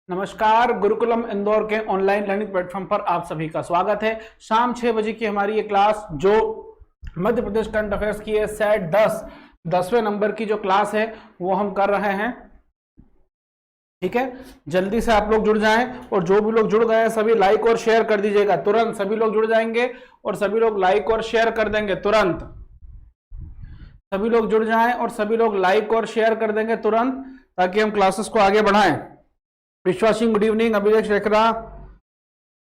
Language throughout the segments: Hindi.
नमस्कार, गुरुकुलम इंदौर के ऑनलाइन लर्निंग प्लेटफॉर्म पर आप सभी का स्वागत है। शाम 6 बजे की हमारी ये क्लास जो मध्य प्रदेश करंट अफेयर्स की है, सेट 10वें नंबर की जो क्लास है वो हम कर रहे हैं। ठीक है, जल्दी से आप लोग जुड़ जाएं और जो भी लोग जुड़ गए हैं सभी लाइक और शेयर कर दीजिएगा। तुरंत सभी लोग जुड़ जाएंगे और सभी लोग लाइक और शेयर कर देंगे तुरंत। सभी लोग जुड़ जाएं और सभी लोग लाइक और शेयर कर देंगे तुरंत, ताकि हम क्लासेस को आगे बढ़ाएं। विश्वास Singh good evening, Abhilekh Shekhara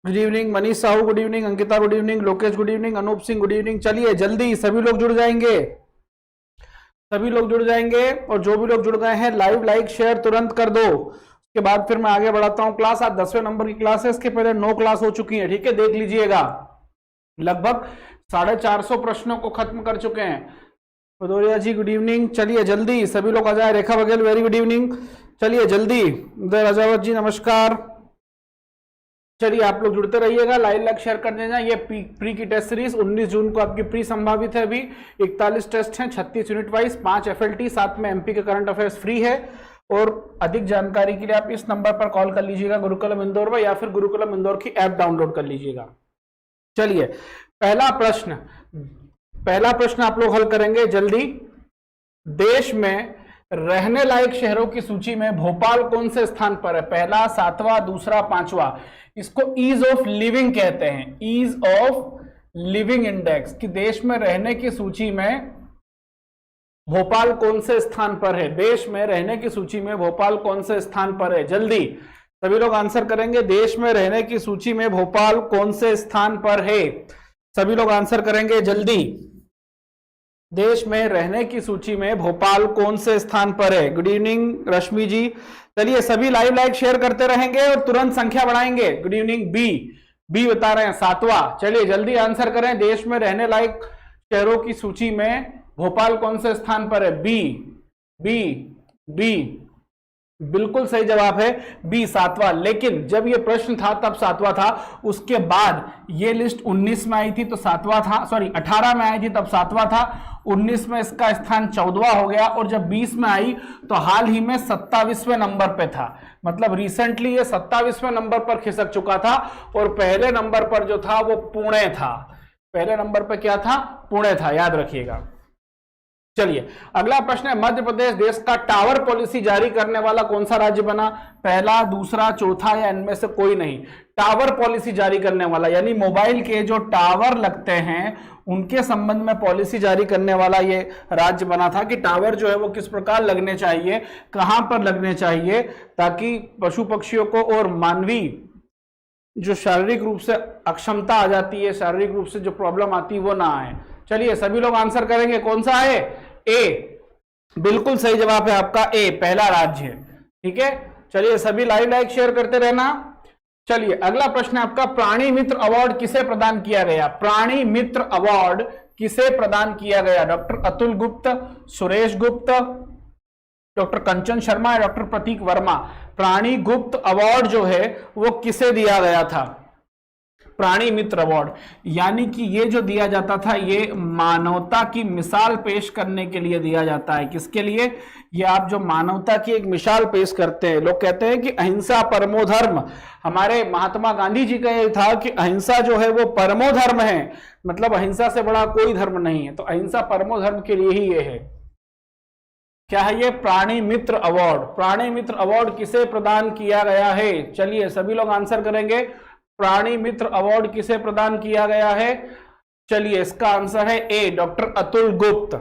good evening, Manish Sahu good evening, Ankita good evening, Lokesh good evening, Anoop Singh good evening. चलिए जल्दी सभी लोग जुड़ जाएंगे, सभी लोग जुड़ जाएंगे और जो भी लोग जुड़ गए हैं लाइव लाइक शेयर तुरंत कर दो। उसके बाद फिर मैं आगे बढ़ाता हूं क्लास। आज 10वें नंबर की क्लास है, इसके पहले 9 क्लास हो चुकी है। ठीक है, देख लीजिएगा, लगभग 450 प्रश्नों को खत्म कर चुके हैं। भदौरिया जी गुड इवनिंग। चलिए जल्दी सभी लोग आ जाए। रेखा बघेल वेरी गुड इवनिंग। चलिए जल्दी, उदय राजावत जी नमस्कार। चलिए आप लोग जुड़ते रहिएगा, लाइक शेयर कर देना। ये प्री की टेस्ट सीरीज 19 जून को आपकी प्री संभावित है। अभी 41 टेस्ट हैं, 36 यूनिट वाइज, 5 FLT, साथ में MP के करंट अफेयर्स फ्री है। और अधिक जानकारी के लिए आप इस नंबर पर कॉल कर लीजिएगा गुरुकुलम इंदौर पर, या फिर गुरुकुलम इंदौर की ऐप डाउनलोड कर लीजिएगा। चलिए पहला प्रश्न आप लोग हल करेंगे जल्दी। देश में रहने लायक शहरों की सूची में भोपाल कौन से स्थान पर है? पहला, 7वां, दूसरा, 5वां। इसको ईज ऑफ लिविंग कहते हैं, ईज ऑफ लिविंग इंडेक्स, कि देश में रहने की सूची में भोपाल कौन से स्थान पर है। देश में रहने की सूची में भोपाल कौन से स्थान पर है? जल्दी सभी लोग आंसर करेंगे। देश में रहने की सूची में भोपाल कौन से स्थान पर है? सभी लोग आंसर करेंगे जल्दी। देश में रहने की सूची में भोपाल कौन से स्थान पर है? गुड इवनिंग रश्मि जी। चलिए सभी लाइक शेयर करते रहेंगे और तुरंत संख्या बढ़ाएंगे। Good evening. बी बता रहे हैं 7वां। चलिए जल्दी आंसर करें। देश में रहने लायक शहरों की सूची में भोपाल कौन से स्थान पर है? बी बिल्कुल सही जवाब है, बी 7वां। लेकिन जब ये प्रश्न था तब 7वां था, उसके बाद ये लिस्ट 19 में आई थी तो 7वां था, सॉरी 18 में आई थी तब 7वां था, 19 में इसका स्थान 14वां हो गया, और जब 20 में आई तो हाल ही में 27वें नंबर पे था। मतलब रिसेंटली ये 27वें नंबर पर खिसक चुका था, और पहले नंबर पर जो था वो पुणे था। पहले नंबर पर क्या था? पुणे था, याद रखिएगा। चलिए अगला प्रश्न है, मध्य प्रदेश देश का टावर पॉलिसी जारी करने वाला कौन सा राज्य बना? पहला, दूसरा, चौथा या इनमें से कोई नहीं? टावर पॉलिसी जारी करने वाला यानी मोबाइल के जो टावर लगते हैं उनके संबंध में पॉलिसी जारी करने वाला ये राज्य बना था, कि टावर जो है वो किस प्रकार लगने चाहिए, कहां पर लगने चाहिए, ताकि पशु पक्षियों को और मानवीय जो शारीरिक रूप से अक्षमता आ जाती है, शारीरिक रूप से जो प्रॉब्लम आती है वो ना आए। चलिए सभी लोग आंसर करेंगे, कौन सा है? ए, बिल्कुल सही जवाब है आपका ए, पहला राज्य है। ठीक है, चलिए सभी लाइक शेयर करते रहना। चलिए अगला प्रश्न है आपका, प्राणी मित्र अवार्ड किसे प्रदान किया गया? प्राणी मित्र अवार्ड किसे प्रदान किया गया? डॉक्टर अतुल गुप्त, सुरेश गुप्त, डॉक्टर कंचन शर्मा या डॉक्टर प्रतीक वर्मा? प्राणी गुप्त अवार्ड जो है वो किसे दिया गया था? प्राणी मित्र अवार्ड, यानी कि ये जो दिया जाता था ये मानवता की मिसाल पेश करने के लिए दिया जाता है। किसके लिए? ये आप जो मानवता की एक मिसाल पेश करते हैं। लोग कहते हैं कि अहिंसा परमो धर्म। हमारे महात्मा गांधी जी का ये था कि अहिंसा जो है वो परमो धर्म है, मतलब अहिंसा से बड़ा कोई धर्म नहीं है। तो अहिंसा परमो धर्म के लिए ही ये है। क्या है ये? प्राणी मित्र अवार्ड। प्राणी मित्र अवार्ड किसे प्रदान किया गया है? चलिए सभी लोग आंसर करेंगे। प्राणी मित्र अवार्ड किसे प्रदान किया गया है? चलिए इसका आंसर है ए, डॉक्टर अतुल गुप्त।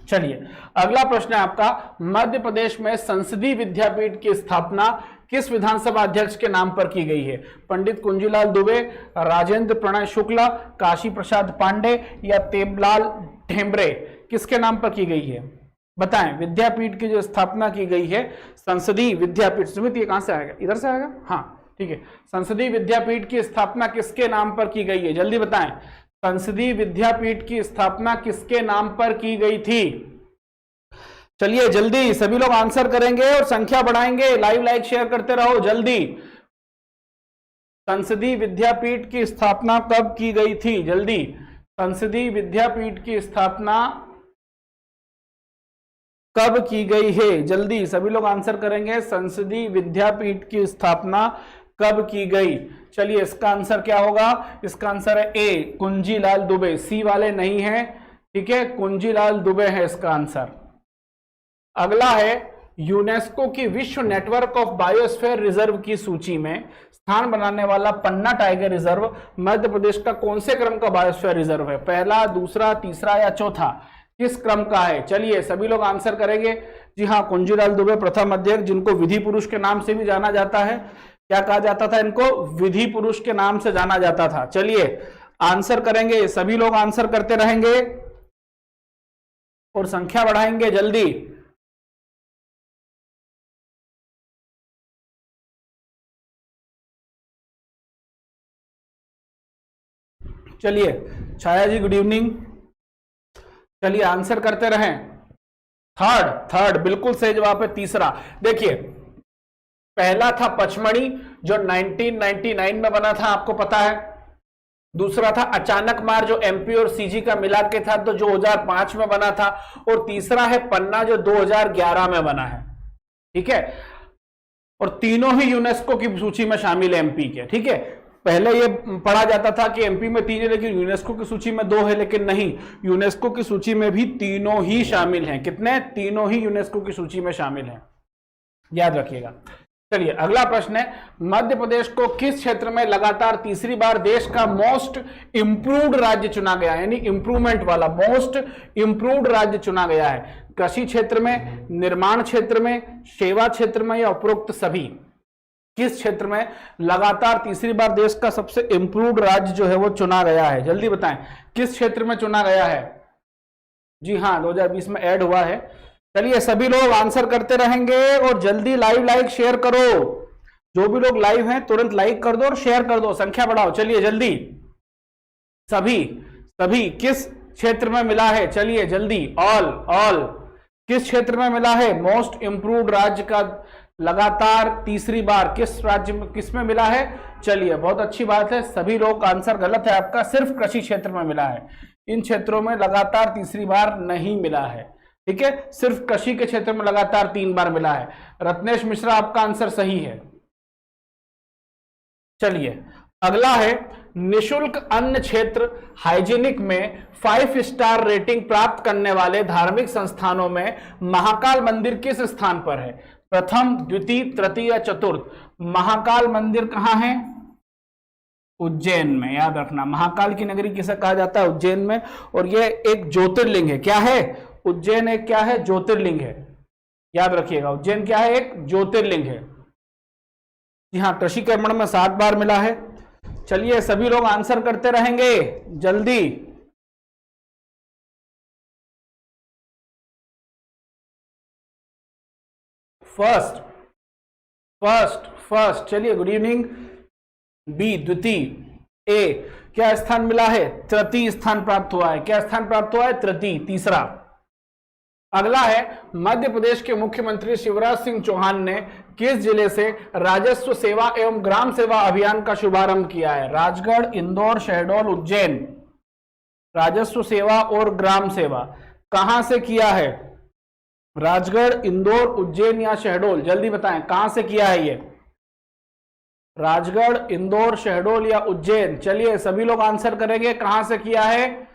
चलिए अगला प्रश्न है आपका, मध्य प्रदेश में संसदीय विद्यापीठ की स्थापना किस विधानसभा अध्यक्ष के नाम पर की गई है? पंडित कुंजीलाल दुबे, राजेंद्र प्रणय शुक्ला, काशी प्रसाद पांडे या तेबलाल ढेम्ब्रे? किसके नाम पर की गई है? बताएं। विद्यापीठ की जो स्थापना की गई है, संसदीय विद्यापीठ, समिति कहां से आएगा? इधर से आएगा, हाँ ठीक है। संसदीय विद्यापीठ की स्थापना किसके नाम पर की गई है? जल्दी बताएं। संसदीय विद्यापीठ की स्थापना किसके नाम पर की गई थी? चलिए जल्दी सभी लोग आंसर करेंगे और संख्या बढ़ाएंगे। लाइक शेयर करते रहो जल्दी। संसदीय विद्यापीठ की स्थापना कब की गई थी? जल्दी। संसदीय विद्यापीठ की स्थापना कब की गई है? जल्दी सभी लोग आंसर करेंगे। संसदीय विद्यापीठ की स्थापना कब की गई? चलिए इसका आंसर क्या होगा? इसका आंसर है ए कुंजीलाल दुबे। सी वाले नहीं है, ठीक है, कुंजीलाल दुबे है इसका आंसर। अगला है यूनेस्को की विश्व नेटवर्क ऑफ बायोस्फीयर रिजर्व की सूची में स्थान बनाने वाला पन्ना टाइगर रिजर्व मध्य प्रदेश का कौन से क्रम का बायोस्फीयर रिजर्व है? पहला, दूसरा, तीसरा या चौथा? किस क्रम का है? चलिए सभी लोग आंसर करेंगे। जी हाँ, कुंजीलाल दुबे प्रथम अध्यक्ष, जिनको विधि पुरुष के नाम से भी जाना जाता है। क्या कहा जाता था इनको? विधि पुरुष के नाम से जाना जाता था। चलिए आंसर करेंगे, सभी लोग आंसर करते रहेंगे और संख्या बढ़ाएंगे जल्दी। चलिए छाया जी गुड इवनिंग। चलिए आंसर करते रहें। थर्ड बिल्कुल सही जवाब है। तीसरा देखिए, पहला था पचमढ़ी जो 1999 में बना था, आपको पता है। दूसरा था अचानक मार जो एमपी और सीजी का मिला के था, तो जो 2005 में बना था। और तीसरा है पन्ना जो 2011 में बना है, ठीक है। और तीनों ही यूनेस्को की सूची में शामिल है एमपी के, ठीक है। पहले ये पढ़ा जाता था कि एमपी में 3 है लेकिन यूनेस्को की सूची में 2 है, लेकिन नहीं, यूनेस्को की सूची में भी तीनों ही शामिल हैं। कितने? तीनों ही यूनेस्को की सूची में शामिल हैं, याद रखिएगा। चलिए अगला प्रश्न है, मध्य प्रदेश को किस क्षेत्र में लगातार तीसरी बार देश का मोस्ट इंप्रूव्ड राज्य चुना गया? यानी इंप्रूवमेंट वाला मोस्ट इंप्रूव्ड राज्य चुना गया है। कृषि क्षेत्र में, निर्माण क्षेत्र में, सेवा क्षेत्र में या उपरोक्त सभी? किस क्षेत्र में लगातार तीसरी बार देश का सबसे इंप्रूव्ड राज्य जो है वो चुना गया है? जल्दी बताएं, किस क्षेत्र में चुना गया है? जी हाँ, 2020 में ऐड हुआ है। चलिए सभी लोग आंसर करते रहेंगे और जल्दी लाइक शेयर करो। जो भी लोग लाइव हैं तुरंत लाइक कर दो और शेयर कर दो, संख्या बढ़ाओ। चलिए जल्दी, सभी किस क्षेत्र में मिला है? चलिए जल्दी, ऑल किस क्षेत्र में मिला है? मोस्ट इंप्रूव्ड राज्य का लगातार तीसरी बार किस राज्य में, किस में मिला है? चलिए बहुत अच्छी बात है, सभी लोग का आंसर गलत है आपका, सिर्फ कृषि क्षेत्र में मिला है। इन क्षेत्रों में लगातार तीसरी बार नहीं मिला है, ठीक है। सिर्फ कृषि के क्षेत्र में लगातार 3 बार मिला है। रत्नेश मिश्रा आपका आंसर सही है। चलिए अगला है, निशुल्क अन्न क्षेत्र हाइजीनिक में 5 स्टार रेटिंग प्राप्त करने वाले धार्मिक संस्थानों में महाकाल मंदिर किस स्थान पर है? प्रथम, द्वितीय, तृतीय या चतुर्थ? महाकाल मंदिर कहां है? उज्जैन में, याद रखना। महाकाल की नगरी किसे कहा जाता है? उज्जैन में। और यह एक ज्योतिर्लिंग है। क्या है? उज्जैन एक क्या है? ज्योतिर्लिंग है, याद रखिएगा। उज्जैन क्या है? एक ज्योतिर्लिंग है। जी हाँ, कृषि कर्मण में 7 बार मिला है। चलिए सभी लोग आंसर करते रहेंगे जल्दी। फर्स्ट चलिए गुड इवनिंग। बी द्वितीय। ए क्या स्थान मिला है? तृतीय स्थान प्राप्त हुआ है। क्या स्थान प्राप्त हुआ है? तृतीय, तीसरा। अगला है, मध्य प्रदेश के मुख्यमंत्री शिवराज सिंह चौहान ने किस जिले से राजस्व सेवा एवं ग्राम सेवा अभियान का शुभारंभ किया है? राजगढ़, इंदौर, शहडोल, उज्जैन? राजस्व सेवा और ग्राम सेवा कहां से किया है? राजगढ़, इंदौर, उज्जैन या शहडोल? जल्दी बताएं, कहां से किया है ये? राजगढ़, इंदौर, शहडोल या उज्जैन? चलिए सभी लोग आंसर करेंगे, कहां से किया है?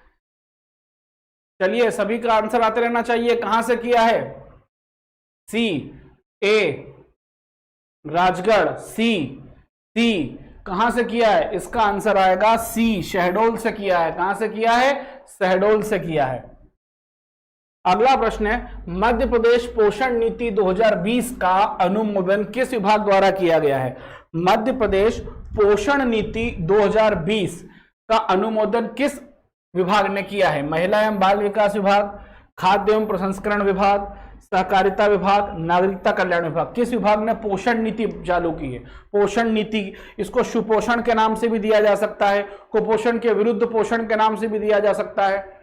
चलिए सभी का आंसर आते रहना चाहिए, कहां से किया है? सी, ए राजगढ़, सी कहां से किया है? इसका आंसर आएगा सी, शहडोल से किया है। कहां से किया है? शहडोल से किया है। अगला प्रश्न है, मध्य प्रदेश पोषण नीति 2020 का अनुमोदन किस विभाग द्वारा किया गया है? मध्य प्रदेश पोषण नीति 2020 का अनुमोदन किस विभाग ने किया है? महिला एवं बाल विकास विभाग, खाद्य एवं प्रसंस्करण विभाग, सहकारिता विभाग, नागरिकता कल्याण विभाग? किस विभाग ने पोषण नीति चालू की है? पोषण नीति, इसको सुपोषण के नाम से भी दिया जा सकता है, कुपोषण के विरुद्ध पोषण के नाम से भी दिया जा सकता है।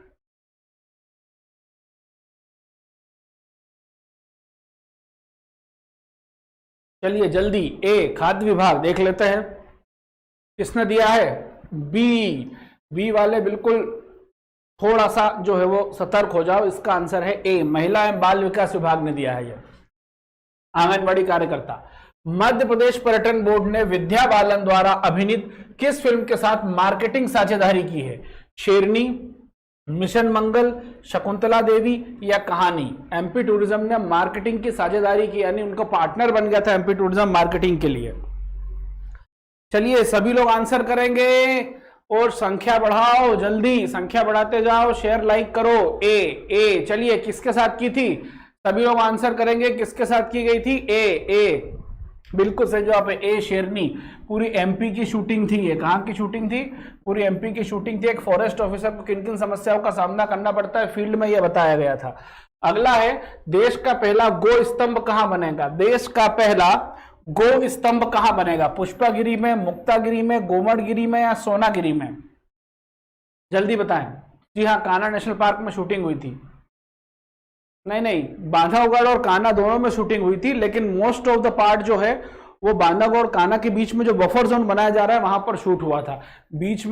चलिए जल्दी, ए खाद्य विभाग देख लेते हैं किसने दिया है। बी वाले बिल्कुल थोड़ा सा जो है वो सतर्क हो जाओ। इसका आंसर है ए, महिला एवं बाल विकास विभाग ने दिया है ये, आंगनबाड़ी कार्यकर्ता। मध्य प्रदेश पर्यटन बोर्ड ने विद्या बालन द्वारा अभिनीत किस फिल्म के साथ मार्केटिंग साझेदारी की है? शेरनी, मिशन मंगल, शकुंतला देवी या कहानी? एमपी टूरिज्म ने मार्केटिंग की साझेदारी की, यानी उनका पार्टनर बन गया था एमपी टूरिज्म मार्केटिंग के लिए। चलिए सभी लोग आंसर करेंगे और संख्या बढ़ाओ, जल्दी संख्या बढ़ाते जाओ, शेयर लाइक करो। ए चलिए किसके साथ की थी? सभी लोग आंसर करेंगे किसके साथ की गई थी? ए बिल्कुल सही जवाब है ए, शेरनी। पूरी एमपी की शूटिंग थी ये। कहां की शूटिंग थी? पूरी एमपी की शूटिंग थी। एक फॉरेस्ट ऑफिसर को किन किन समस्याओं का सामना करना पड़ता है फील्ड में, यह बताया गया था। अगला है, देश का पहला गो स्तंभ कहां बनेगा? देश का पहला गो स्तंभ कहां बनेगा? पुष्पागिरी में, मुक्तागिरी में, गोमड़गिरी में या सोनागिरी में? जल्दी बताएं। जी हाँ, कान्हा नेशनल पार्क में शूटिंग हुई थी। नहीं, बांधवगढ़ और कान्हा दोनों में शूटिंग हुई थी, लेकिन मोस्ट ऑफ द पार्ट जो है वो बांधवगढ़ और कान्हा के बीच में जो बफर जोन बनाया जा रहा है वहां पर शूट हुआ था। बीच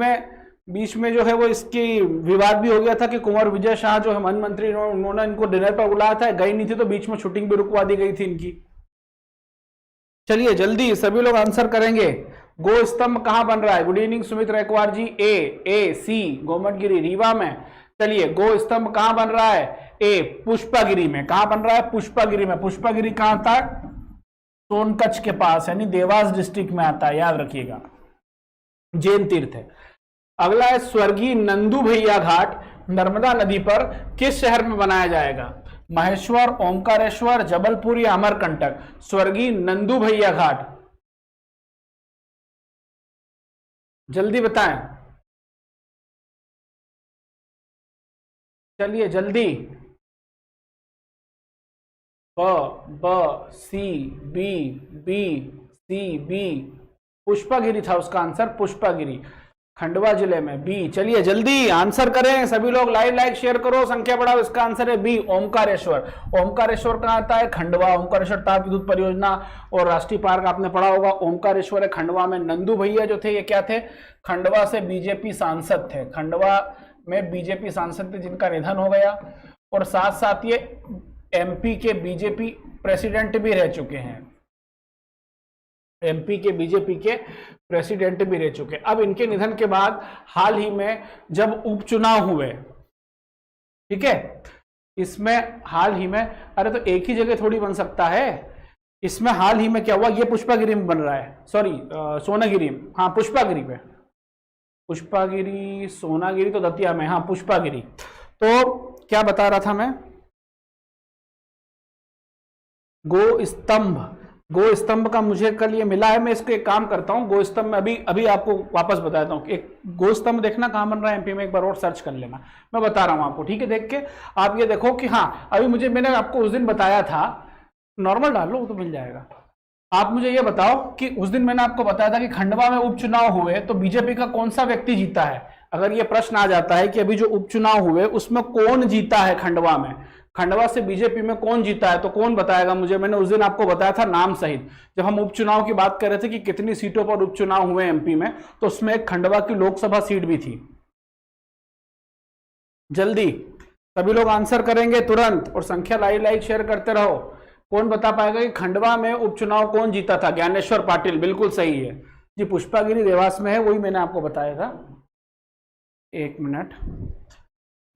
में जो है वो इसकी विवाद भी हो गया था कि कुंवर विजय शाह जो है वन मंत्री, उन्होंने इनको डिनर पर बुलाया था, गई नहीं थी, तो बीच में शूटिंग भी रुकवा दी गई थी इनकी। चलिए जल्दी सभी लोग आंसर करेंगे। गो स्तंभ कहां बन रहा है? गुड इवनिंग सुमित रैकवार जी। ए सी गोमटगिरी रीवा में। चलिए गो स्तंभ कहां बन रहा है? ए, पुष्पागिरी में। कहां बन रहा है? पुष्पागिरी में। पुष्पागिरी कहां था? सोनकच्छ के पास, यानी देवास डिस्ट्रिक्ट में आता है, याद रखिएगा, जैन तीर्थ है। अगला है, स्वर्गीय नंदू भैया घाट नर्मदा नदी पर किस शहर में बनाया जाएगा? महेश्वर, ओमकारेश्वर, जबलपुर या अमरकंटक? स्वर्गीय नंदू भैया घाट, जल्दी बताएं। चलिए जल्दी। बी पुष्पागिरी था उसका आंसर, पुष्पागिरी, खंडवा जिले में। बी। चलिए जल्दी आंसर करें सभी लोग, लाइक शेयर करो, संख्या बढ़ाओ। इसका आंसर है बी, ओमकारेश्वर। ओमकारेश्वर कहां आता है? खंडवा। ओमकारेश्वर ताप विद्युत परियोजना और राष्ट्रीय पार्क आपने पढ़ा होगा। ओमकारेश्वर है खंडवा में। नंदू भैया जो थे ये क्या थे? खंडवा से बीजेपी सांसद थे। खंडवा में बीजेपी सांसद थे जिनका निधन हो गया, और साथ साथ ये एमपी के बीजेपी प्रेसिडेंट भी रह चुके हैं। एमपी के बीजेपी के प्रेसिडेंट भी रह चुके। अब इनके निधन के बाद हाल ही में जब उपचुनाव हुए, ठीक है, इसमें हाल ही में, अरे तो एक ही जगह थोड़ी बन सकता है, इसमें हाल ही में क्या हुआ, ये पुष्पागिरी में बन रहा है, सॉरी सोनागिरी में, हाँ पुष्पागिरी पे, पुष्पागिरी सोनागिरी तो दतिया में, हाँ पुष्पागिरी। तो क्या बता रहा था मैं? गो स्तंभ का मुझे कल ये मिला है, मैं इसको एक काम करता हूँ, गो स्तंभ में अभी आपको वापस बताता हूँ। एक गो स्तंभ देखना कहाँ बन रहा है एमपी में, एक बार और सर्च कर लेना, मैं बता रहा हूँ आपको, ठीक है। देख के आप ये देखो कि हाँ, अभी मैंने आपको उस दिन बताया था, नॉर्मल डाल लो तो मिल जाएगा। आप मुझे ये बताओ कि उस दिन मैंने आपको बताया था कि खंडवा में उपचुनाव हुए तो बीजेपी का कौन सा व्यक्ति जीता है। अगर ये प्रश्न आ जाता है कि अभी जो उपचुनाव हुए उसमें कौन जीता है, खंडवा में, खंडवा से बीजेपी में कौन जीता है, तो कौन बताएगा मुझे? मैंने उस दिन आपको बताया था नाम सहित, जब हम उपचुनाव की बात कर रहे थे कि कितनी सीटों पर उपचुनाव हुए एमपी में, तो उसमें एक खंडवा की लोकसभा सीट भी थी। जल्दी सभी लोग आंसर करेंगे तुरंत, और संख्या लाइक शेयर करते रहो। कौन बता पाएगा कि खंडवा में उपचुनाव कौन जीता था? ज्ञानेश्वर पाटिल, बिल्कुल सही है जी। पुष्पागिरी देवास में है, वही मैंने आपको बताया था। एक मिनट।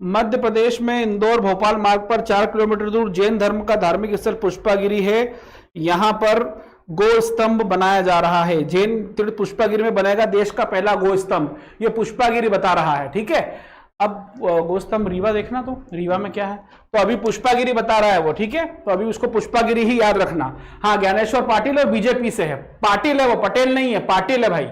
मध्य प्रदेश में इंदौर भोपाल मार्ग पर 4 किलोमीटर दूर जैन धर्म का धार्मिक स्थल पुष्पागिरी है। यहां पर गो स्तंभ बनाया जा रहा है, जैन तीर्थ पुष्पागिरी में बनेगा देश का पहला गो स्तंभ, ये पुष्पागिरी बता रहा है, ठीक है। अब गोस्तंभ रीवा देखना, तो रीवा में क्या है, तो अभी पुष्पागिरी बता रहा है वो, ठीक है, तो अभी उसको पुष्पागिरी ही याद रखना। हाँ, ज्ञानेश्वर पाटिल और बीजेपी से है, पाटिल है वो, पटेल नहीं है, पाटिल है भाई।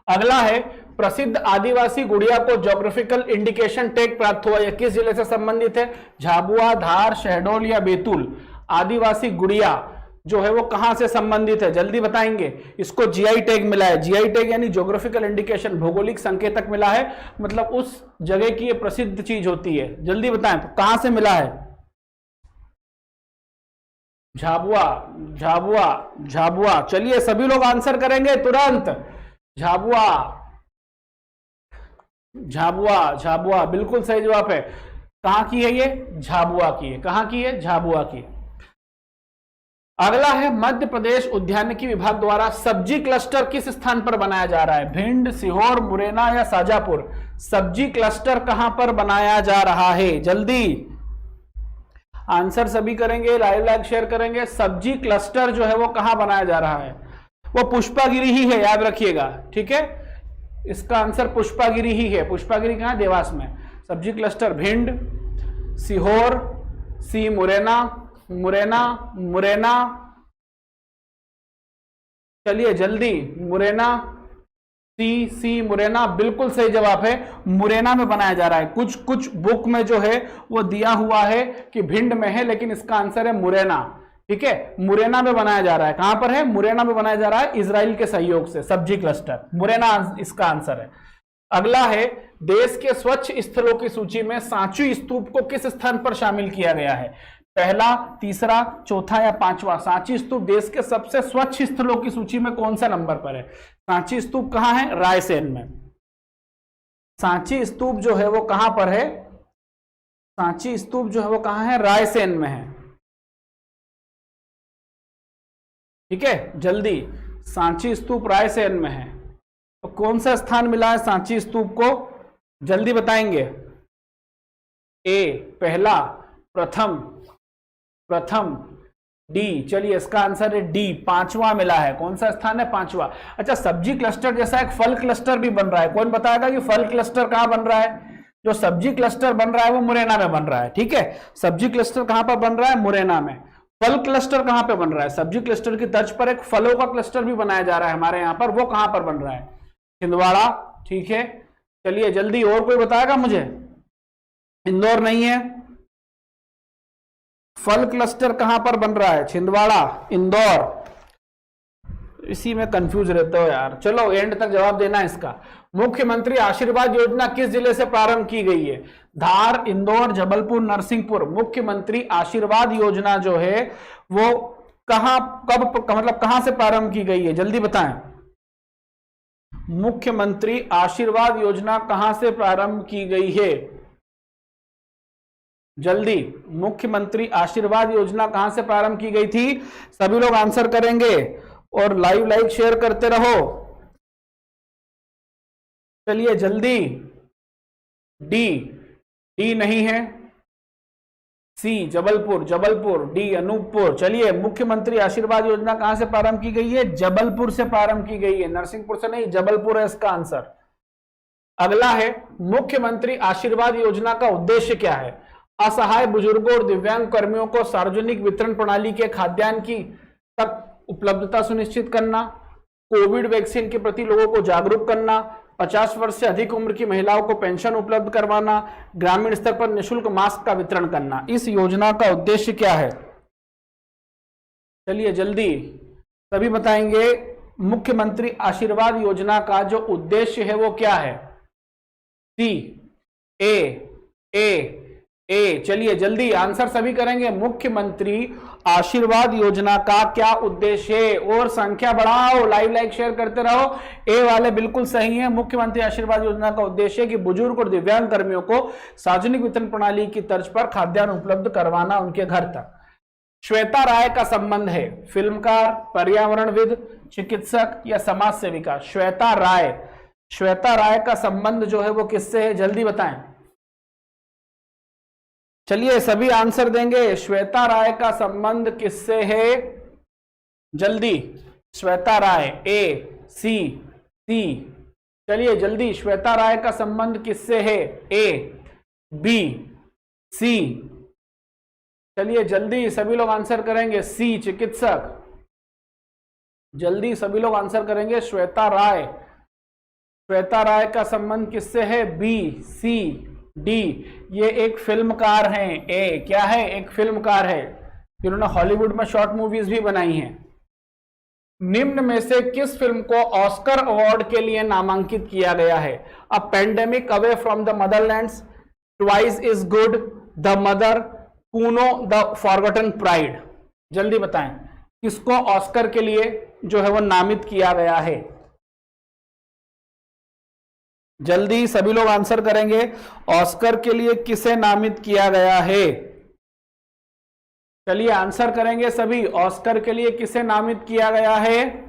अगला है, प्रसिद्ध आदिवासी गुड़िया को ज्योग्राफिकल इंडिकेशन टैग प्राप्त हुआ, यह किस जिले से संबंधित है? झाबुआ, धार, शहडोल या बैतूल? आदिवासी गुड़िया जो है वो कहां से संबंधित है, जल्दी बताएंगे। इसको जीआई टैग मिला है, जीआई टैग यानी ज्योग्राफिकल इंडिकेशन, भौगोलिक संकेतक मिला है, मतलब उस जगह की ये प्रसिद्ध चीज होती है। जल्दी बताएं, तो कहां से मिला है? झाबुआ, झाबुआ, झाबुआ। चलिए सभी लोग आंसर करेंगे तुरंत, झाबुआ। झाबुआ, झाबुआ बिल्कुल सही जवाब है। कहां की है ये? झाबुआ की है। कहां की है? झाबुआ की। अगला है मध्य प्रदेश उद्यानिकी विभाग द्वारा सब्जी क्लस्टर किस स्थान पर बनाया जा रहा है? भिंड, सीहोर, मुरैना या शाजापुर? सब्जी क्लस्टर कहां पर बनाया जा रहा है? जल्दी आंसर सभी करेंगे, लाइक शेयर करेंगे। सब्जी क्लस्टर जो है वो कहां बनाया जा रहा है? वो पुष्पागिरी ही है, याद रखिएगा, ठीक है। इसका आंसर पुष्पागिरी ही है। पुष्पागिरी कहां? देवास में। सब्जी क्लस्टर भिंड, सीहोर, सी मुरैना, मुरैना, मुरैना, चलिए जल्दी, मुरैना, सी मुरैना बिल्कुल सही जवाब है। मुरैना में बनाया जा रहा है। कुछ कुछ बुक में जो है वो दिया हुआ है कि भिंड में है, लेकिन इसका आंसर है मुरैना, ठीक है। मुरैना में बनाया जा रहा है। कहां पर है? मुरैना में बनाया जा रहा है, इजराइल के सहयोग से। सब्जी क्लस्टर मुरैना इसका आंसर है। अगला है देश के स्वच्छ स्थलों की सूची में सांची स्तूप को किस स्थान पर शामिल किया गया है? पहला, तीसरा, चौथा या पांचवा? सांची स्तूप देश के सबसे स्वच्छ स्थलों की सूची में कौन सा नंबर पर है? सांची स्तूप कहां है? रायसेन में। सांची स्तूप जो है वो कहां पर है? सांची स्तूप जो है वो कहां है? रायसेन में है, ठीक है। जल्दी, सांची स्तूप रायसेन में है। तो कौन सा स्थान मिला है सांची स्तूप को? जल्दी बताएंगे। ए पहला, प्रथम, प्रथम, डी, चलिए इसका आंसर है डी, पांचवा मिला है। कौन सा स्थान है? पांचवा। अच्छा, सब्जी क्लस्टर जैसा एक फल क्लस्टर भी बन रहा है। कौन बताएगा कि फल क्लस्टर कहां बन रहा है? जो सब्जी क्लस्टर बन रहा है वो मुरैना में बन रहा है, ठीक है। सब्जी क्लस्टर कहां पर बन रहा है? मुरैना में। फल क्लस्टर कहां पे बन रहा है? सब्जी क्लस्टर की तर्ज पर एक फलों का क्लस्टर भी बनाया जा रहा है हमारे यहां पर, वो कहां पर बन रहा है? छिंदवाड़ा, ठीक है। चलिए जल्दी, और कोई बताएगा मुझे? इंदौर नहीं है। फल क्लस्टर कहां पर बन रहा है? छिंदवाड़ा, इंदौर। इसी में कंफ्यूज रहते हो यार। चलो एंड तक जवाब देना इसका। मुख्यमंत्री आशीर्वाद योजना किस जिले से प्रारंभ की गई है? धार, इंदौर, जबलपुर, नरसिंहपुर। मुख्यमंत्री आशीर्वाद योजना जो है वो कहां, कब, मतलब कहां से प्रारंभ की गई है? जल्दी बताएं। मुख्यमंत्री आशीर्वाद योजना कहां से प्रारंभ की गई है? जल्दी, मुख्यमंत्री आशीर्वाद योजना कहां से प्रारंभ की गई थी? सभी लोग आंसर करेंगे और लाइक शेयर करते रहो। चलिए जल्दी, डी, डी नहीं है। सी जबलपुर, जबलपुर, डी अनूपपुर। चलिए, मुख्यमंत्री आशीर्वाद योजना कहां से प्रारंभ की गई है? जबलपुर से प्रारंभ की गई है, नरसिंहपुर से नहीं, जबलपुर है इसका आंसर। अगला है मुख्यमंत्री आशीर्वाद योजना का उद्देश्य क्या है? असहाय बुजुर्गों और दिव्यांग कर्मियों को सार्वजनिक वितरण प्रणाली के खाद्यान्न की तक उपलब्धता सुनिश्चित करना, कोविड वैक्सीन के प्रति लोगों को जागरूक करना, 50 वर्ष से अधिक उम्र की महिलाओं को पेंशन उपलब्ध करवाना, ग्रामीण स्तर पर निःशुल्क मास्क का वितरण करना। इस योजना का उद्देश्य क्या है? चलिए जल्दी, सभी बताएंगे। मुख्यमंत्री आशीर्वाद योजना का जो उद्देश्य है वो क्या है? सी, ए। चलिए जल्दी आंसर सभी करेंगे। मुख्यमंत्री आशीर्वाद योजना का क्या उद्देश्य है? और संख्या बढ़ाओ, लाइक शेयर करते रहो। ए वाले बिल्कुल सही है। मुख्यमंत्री आशीर्वाद योजना का उद्देश्य है कि बुजुर्ग और दिव्यांग कर्मियों को सार्वजनिक वितरण प्रणाली की तर्ज पर खाद्यान्न उपलब्ध करवाना उनके घर तक। श्वेता राय का संबंध है फिल्मकार, पर्यावरणविद, चिकित्सक या समाज सेविका? श्वेता राय का संबंध जो है वो किससे है? जल्दी बताएं। चलिए सभी आंसर देंगे। श्वेता राय का संबंध किससे है? जल्दी, श्वेता राय, ए, सी। चलिए जल्दी, श्वेता राय का संबंध किससे है? ए, बी, सी। चलिए जल्दी सभी लोग आंसर करेंगे। सी, चिकित्सक। जल्दी सभी लोग आंसर करेंगे। श्वेता राय का संबंध किससे है? बी, सी, डी। ये एक फिल्मकार हैं। ए क्या है? एक फिल्मकार है जिन्होंने हॉलीवुड में शॉर्ट मूवीज भी बनाई हैं। निम्न में से किस फिल्म को ऑस्कर अवार्ड के लिए नामांकित किया गया है? A pandemic away from the motherlands, twice is good, the mother, Kuno, the forgotten pride. जल्दी बताएं किसको ऑस्कर के लिए जो है वो नामित किया गया है? जल्दी सभी लोग आंसर करेंगे। ऑस्कर के लिए किसे नामित किया गया है? चलिए आंसर करेंगे सभी। ऑस्कर के लिए किसे नामित किया गया है?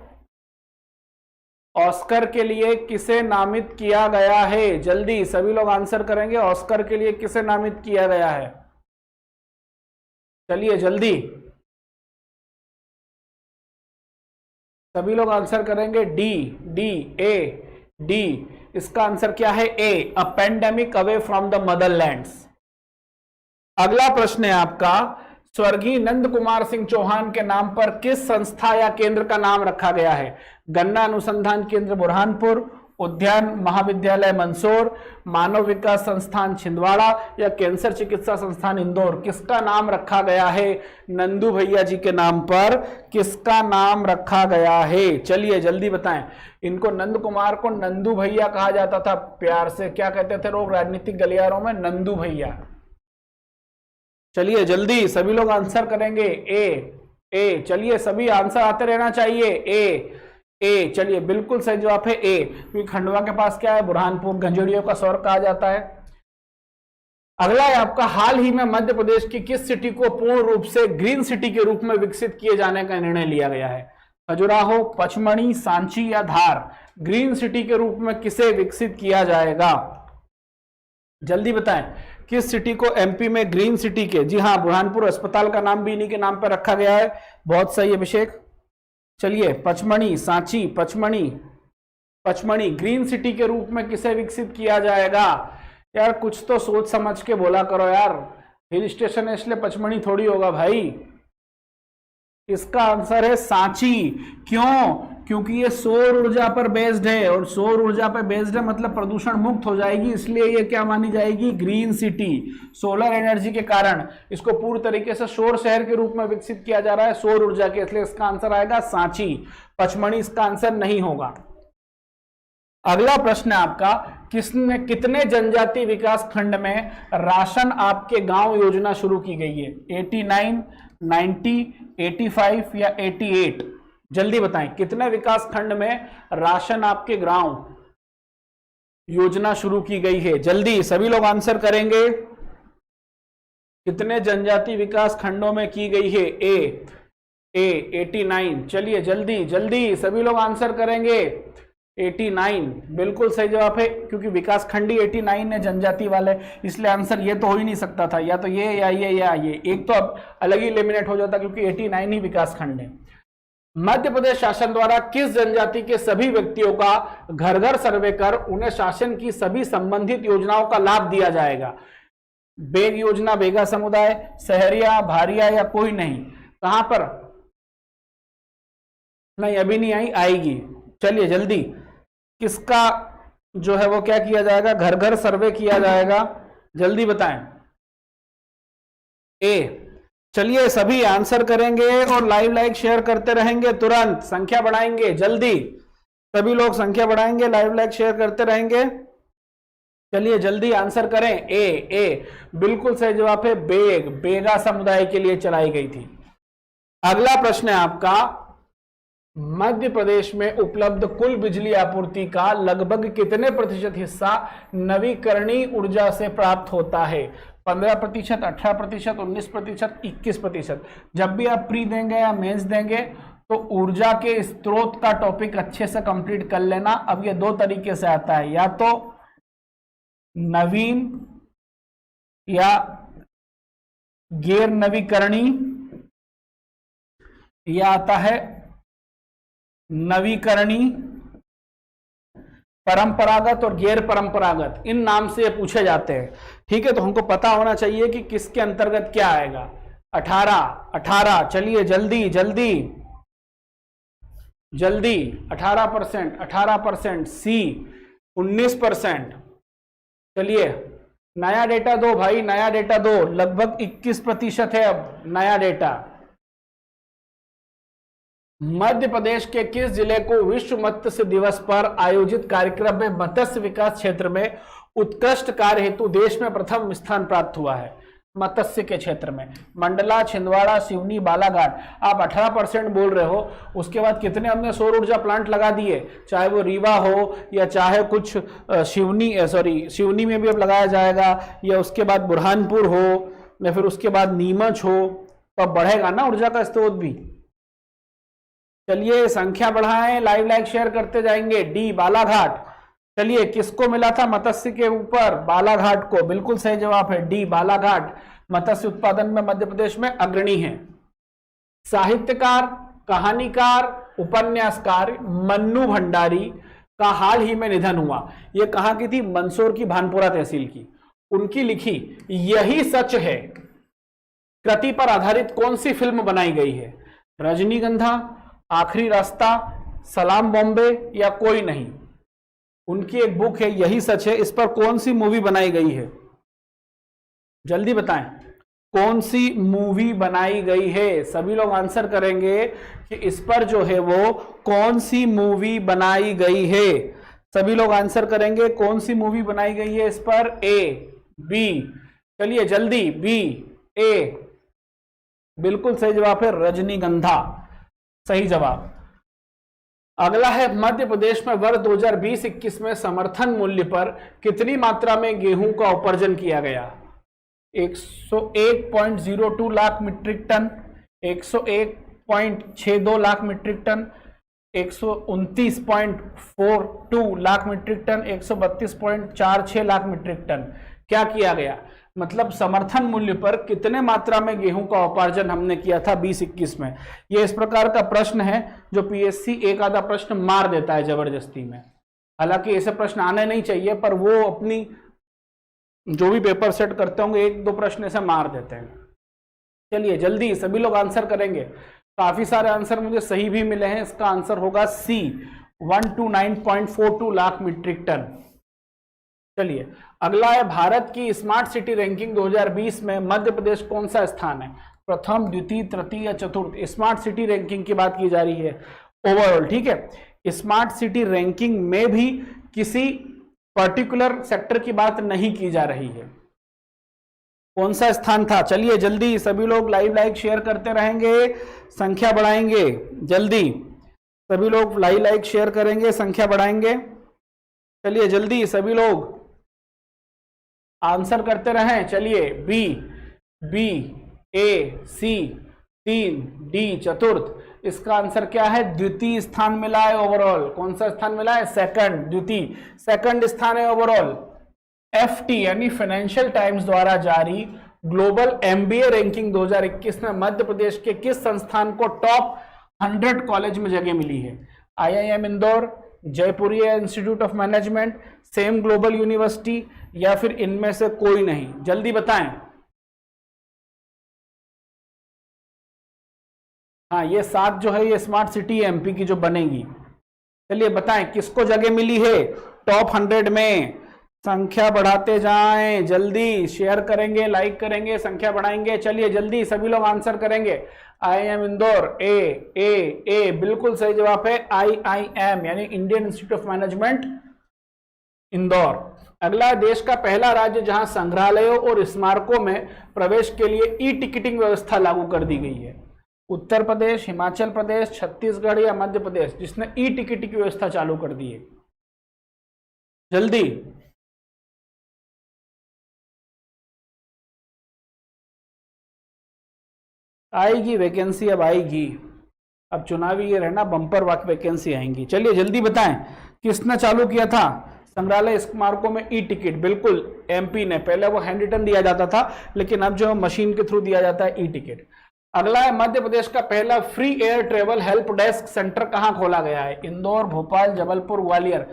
ऑस्कर के लिए किसे नामित किया गया है? जल्दी सभी लोग आंसर करेंगे। ऑस्कर के लिए किसे नामित किया गया है? चलिए जल्दी सभी लोग आंसर करेंगे। डी डी ए डी, इसका आंसर क्या है? A, a pandemic away from the motherlands. अगला प्रश्न है आपका, स्वर्गीय नंद कुमार सिंह चौहान के नाम पर किस संस्था या केंद्र का नाम रखा गया है? गन्ना अनुसंधान केंद्र बुरहानपुर, उद्यान महाविद्यालय मंदसौर, मानव विकास संस्थान छिंदवाड़ा या कैंसर चिकित्सा संस्थान इंदौर। किसका नाम रखा गया है? नंदू भैया जी के नाम पर किसका नाम रखा गया है? चलिए जल्दी बताएं। इनको नंद कुमार को नंदू भैया कहा जाता था प्यार से, क्या कहते थे लोग राजनीतिक गलियारों में? नंदू भैया। चलिए जल्दी सभी लोग आंसर करेंगे। ए, चलिए सभी आंसर आते रहना चाहिए। ए, चलिए बिल्कुल सही जवाब है ए, क्योंकि खंडवा के पास क्या है? बुरहानपुर, गंजेड़ियों का शहर कहा जाता है। अगला है आपका, हाल ही में मध्य प्रदेश की किस सिटी को पूर्ण रूप से ग्रीन सिटी के रूप में विकसित किए जाने का निर्णय लिया गया है? खजुराहो, पचमढ़ी, सांची या धार। ग्रीन सिटी के रूप में किसे विकसित किया जाएगा? जल्दी बताएं। किस सिटी को एमपी में ग्रीन सिटी के? जी हाँ, बुरहानपुर अस्पताल का नाम भी इन्हीं के नाम पर रखा गया है। बहुत सही अभिषेक। चलिए पचमढ़ी, सांची, पचमढ़ी ग्रीन सिटी के रूप में किसे विकसित किया जाएगा? यार कुछ तो सोच समझ के बोला करो यार, हिल स्टेशन है इसलिए पचमढ़ी थोड़ी होगा भाई। इसका आंसर है सांची। क्यों? क्योंकि ये सौर ऊर्जा पर बेस्ड है, और सौर ऊर्जा पर बेस्ड है मतलब प्रदूषण मुक्त हो जाएगी, इसलिए ये क्या मानी जाएगी? Green city. सोलर एनर्जी के कारण इसको पूर्ण तरीके से सौर शहर के रूप में विकसित किया जा रहा है सौर ऊर्जा के, इसलिए इसका आंसर आएगा सांची। पचमढ़ी इसका आंसर नहीं होगा। अगला प्रश्न है आपका, कितने जनजाति विकास खंड में राशन आपके गांव योजना शुरू की गई है? 89, 90, 85 या 88? जल्दी बताएं। कितने विकास खंड में राशन आपके गांव योजना शुरू की गई है? जल्दी सभी लोग आंसर करेंगे। कितने जनजाति विकास खंडों में की गई है? ए 89। चलिए जल्दी जल्दी सभी लोग आंसर करेंगे। 89 बिल्कुल सही जवाब है, क्योंकि विकास खंड ही 89 है जनजाति वाले, इसलिए आंसर ये तो हो ही नहीं सकता था, या तो ये या ये या ये, एक तो अब अलग ही एलिमिनेट हो जाता क्योंकि 89 ही विकास खंड है। मध्य प्रदेश शासन द्वारा किस जनजाति के सभी व्यक्तियों का घर घर सर्वे कर उन्हें शासन की सभी संबंधित योजनाओं का लाभ दिया जाएगा? बेग योजना, बेगा समुदाय, सहरिया, भारिया या कोई नहीं? कहां पर? नहीं अभी नहीं आई, आएगी। चलिए जल्दी, किसका जो है वो क्या किया जाएगा? घर घर सर्वे किया जाएगा। जल्दी बताएं। ए। चलिए सभी आंसर करेंगे और लाइव लाइक शेयर करते रहेंगे, तुरंत संख्या बढ़ाएंगे। जल्दी सभी लोग संख्या बढ़ाएंगे, लाइव लाइक शेयर करते रहेंगे। चलिए जल्दी आंसर करें। ए बिल्कुल सही जवाब है बेग, बेगा समुदाय के लिए चलाई गई थी। अगला प्रश्न है आपका, मध्य प्रदेश में उपलब्ध कुल बिजली आपूर्ति का लगभग कितने प्रतिशत हिस्सा नवीकरणीय ऊर्जा से प्राप्त होता है? 15%, 18%, 19%, 21%? जब भी आप प्री देंगे या मेंस देंगे तो ऊर्जा के स्रोत का टॉपिक अच्छे से कंप्लीट कर लेना। अब ये दो तरीके से आता है, या तो नवीन या गैर नवीकरणीय, या आता है नवीकरणीय, परंपरागत और गैर परंपरागत, इन नाम से ये पूछे जाते हैं। ठीक है, तो हमको पता होना चाहिए कि किसके अंतर्गत क्या आएगा। 18। चलिए जल्दी जल्दी जल्दी 18%, सी 19%। चलिए नया डेटा दो भाई, नया डेटा दो। लगभग 21% है अब नया डेटा। मध्य प्रदेश के किस जिले को विश्व मत्स्य दिवस पर आयोजित कार्यक्रम में मत्स्य विकास क्षेत्र में उत्कृष्ट कार्य हेतु देश में प्रथम स्थान प्राप्त हुआ है? मत्स्य के क्षेत्र में, मंडला, छिंदवाड़ा, सिवनी, बालाघाट। आप 18% बोल रहे हो, उसके बाद कितने हमने सौर ऊर्जा प्लांट लगा दिए, चाहे वो रीवा हो या चाहे कुछ सिवनी में भी अब लगाया जाएगा, या उसके बाद बुरहानपुर हो, या फिर उसके बाद नीमच हो, तो अब बढ़ेगा ना ऊर्जा का स्रोत भी। चलिए संख्या बढ़ाएं, लाइव लाइक शेयर करते जाएंगे। डी बालाघाट। चलिए किसको मिला था मत्स्य के ऊपर? बालाघाट को। बिल्कुल सही जवाब है डी बालाघाट। मत्स्य उत्पादन में मध्य प्रदेश में अग्रणी है। साहित्यकार, कहानीकार, उपन्यासकार मन्नू भंडारी का हाल ही में निधन हुआ। यह कहां की थी? मंदसौर की भानपुरा तहसील की। उनकी लिखी यही सच है कृति पर आधारित कौन सी फिल्म बनाई गई है? रजनीगंधा, आखिरी रास्ता, सलाम बॉम्बे या कोई नहीं? उनकी एक बुक है यही सच है, इस पर कौन सी मूवी बनाई गई है? जल्दी बताएं, कौन सी मूवी बनाई गई है? सभी लोग आंसर करेंगे कि इस पर जो है वो कौन सी मूवी बनाई गई है। सभी लोग आंसर करेंगे कौन सी मूवी बनाई गई है इस पर? ए, बी। चलिए जल्दी, बी, ए। बिल्कुल सही जवाब है रजनीगंधा, सही जवाब। अगला है मध्य प्रदेश में वर्ष 2020-21 में समर्थन मूल्य पर कितनी मात्रा में गेहूं का उपार्जन किया गया? 101.02 lakh metric ton, 101.62 lakh metric ton, 129.42 lakh metric ton, 132.46 lakh metric ton. क्या किया गया? मतलब समर्थन मूल्य पर कितने मात्रा में गेहूं का उपार्जन हमने किया था 20-21 में। यह इस प्रकार का प्रश्न है जो पीएससी एक आधा प्रश्न मार देता है जबरदस्ती में। हालांकि ऐसे प्रश्न आने नहीं चाहिए, पर वो अपनी जो भी पेपर सेट करते होंगे एक दो प्रश्न ऐसे मार देते हैं। चलिए जल्दी सभी लोग आंसर करेंगे। काफी सारे आंसर मुझे सही भी मिले हैं। इसका आंसर होगा सी, 129.42 लाख मीट्रिक टन। चलिए अगला है भारत की स्मार्ट सिटी रैंकिंग 2020 में मध्य प्रदेश कौन सा स्थान है? प्रथम, द्वितीय, तृतीय या चतुर्थ? स्मार्ट सिटी रैंकिंग की बात की जा रही है ओवरऑल, ठीक है। स्मार्ट सिटी रैंकिंग में भी किसी पर्टिकुलर सेक्टर की बात नहीं की जा रही है। कौन सा स्थान था? चलिए जल्दी सभी लोग लाइव लाइक शेयर करते रहेंगे, संख्या बढ़ाएंगे। जल्दी सभी लोग लाइव लाइक शेयर करेंगे, संख्या बढ़ाएंगे। चलिए जल्दी सभी लोग आंसर करते रहें। चलिए बी, बी, ए, सी, 3, डी चतुर्थ। इसका आंसर क्या है? द्वितीय स्थान मिला है ओवरऑल। कौन सा स्थान मिला है? सेकंड, द्वितीय, सेकंड स्थान है ओवरऑल। एफटी यानी फाइनेंशियल टाइम्स द्वारा जारी ग्लोबल एमबीए रैंकिंग 2021 में मध्य प्रदेश के किस संस्थान को टॉप 100 कॉलेज में जगह मिली है? IIM Indore, Jaipuria institute of management, same global university या फिर इनमें से कोई नहीं? जल्दी बताएं। हाँ, ये 7 जो है ये स्मार्ट सिटी एमपी की जो बनेगी। चलिए बताएं किसको जगह मिली है टॉप 100 में? संख्या बढ़ाते जाएं, जल्दी शेयर करेंगे, लाइक करेंगे, संख्या बढ़ाएंगे। चलिए जल्दी सभी लोग आंसर करेंगे। आईआईएम इंदौर, ए, बिल्कुल सही जवाब है आईआईएम यानी Indian institute of management Indore. अगला, देश का पहला राज्य जहां संग्रहालयों और स्मारकों में प्रवेश के लिए ई टिकटिंग व्यवस्था लागू कर दी गई है? उत्तर प्रदेश, हिमाचल प्रदेश, छत्तीसगढ़ या मध्य प्रदेश जिसने ई टिकटिंग की व्यवस्था चालू कर दी है? जल्दी आएगी वैकेंसी, अब आएगी। अब चुनावी ये रहना बम्पर वैकेंसी आएंगी। चलिए जल्दी बताएं किसने चालू किया था संग्रहालय स्मारकों में ई टिकट? बिल्कुल एमपी ने। पहले वो हैंड रिटन दिया जाता था, लेकिन अब जो मशीन के थ्रू दिया जाता है ई टिकट। अगला है मध्य प्रदेश का पहला free air travel help desk centre कहां खोला गया है? Indore, Bhopal, Jabalpur, Gwalior.